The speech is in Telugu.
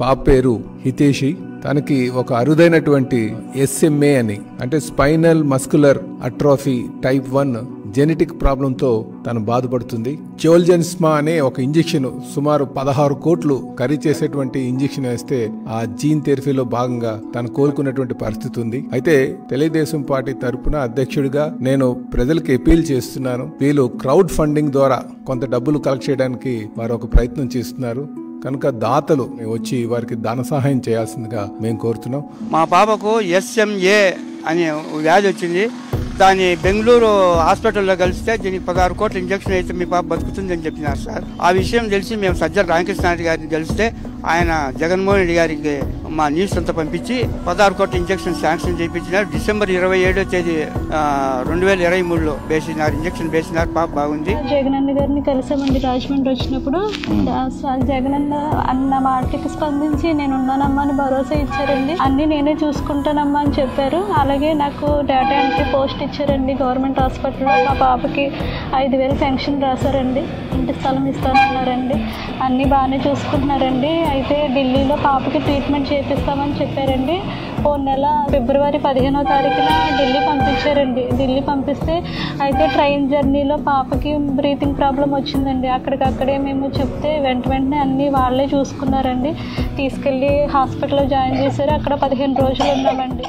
పాప పేరు హితేషి. తనకి ఒక అరుదైనటువంటి SMA అని అంటే spinal muscular atrophy type 1 genetic ప్రాబ్లంతో తను బాధపడుతుంది. జోల్జెన్స్మా అనే ఒక ఇంజెక్షన్ సుమారు 16 కోట్లు ఖరీదు చేసేటువంటి ఇంజెక్షన్ వేస్తే ఆ జీన్ థెరపీలో భాగంగా తను కోలుకున్నటువంటి పరిస్థితి ఉంది. అయితే తెలుగుదేశం పార్టీ తరపున అధ్యక్షుడిగా నేను ప్రజలకు అపీల్ చేస్తున్నాను. వీళ్ళు క్రౌడ్ ఫండింగ్ ద్వారా కొంత డబ్బులు కలెక్ట్ చేయడానికి వారు ఒక ప్రయత్నం చేస్తున్నారు కనుక దాతలు వచ్చి వారికి ధన సహాయం చేయాల్సిందిగా మేము కోరుతున్నాం. మా పాపకు SMA అనే వ్యాధి వచ్చింది. దాన్ని బెంగళూరు హాస్పిటల్లో కలిస్తే దీనికి 16 కోట్ల ఇంజక్షన్ అయితే మీ పాప బతుకుతుందని చెప్పినారు సార్. ఆ విషయం తెలిసి మేము సజ్జల రామకృష్ణారెడ్డి గారిని కలిస్తే ఆయన జగన్మోహన్ రెడ్డి గారికి మా న్యూస్ అంతా పంపించి 16 కోట్ల ఇంజక్షన్ శాంక్షన్ చేయించినారు. డిసెంబర్ 27వ తేదీ 2023లో వేసినారు, ఇంజక్షన్ వేసినారు. పాప బాగుంది. జగనన్న గారిని కలిసామండి రాజమండ్రి వచ్చినప్పుడు. జగనన్న అన్న మాటకి స్పందించి నేను ఉన్నానమ్మా అని భరోసా ఇచ్చారండి. అన్ని నేనే చూసుకుంటానమ్మా అని చెప్పారు. అలాగే నాకు డేటా ఎంట్రీ పోస్ట్ ఇచ్చారండి గవర్నమెంట్ హాస్పిటల్లో. మా పాపకి 5,000 పెన్షన్ రాశారండి. ఇంటి స్థలం ఇస్తానన్నారండి. అన్నీ బాగానే చూసుకుంటున్నారండి. అయితే ఢిల్లీలో పాపకి ట్రీట్మెంట్ చేపిస్తామని చెప్పారండి. పోయిన నెల ఫిబ్రవరి 15వ తారీఖున ఢిల్లీ పంపించారండి. ఢిల్లీ పంపిస్తే అయితే ట్రైన్ జర్నీలో పాపకి బ్రీతింగ్ ప్రాబ్లం వచ్చిందండి. అక్కడికక్కడే మేము చెప్తే వెంటనే అన్నీ వాళ్ళే చూసుకున్నారండి. తీసుకెళ్ళి హాస్పిటల్లో జాయిన్ చేశారు. అక్కడ 15 రోజులు ఉన్నామండి.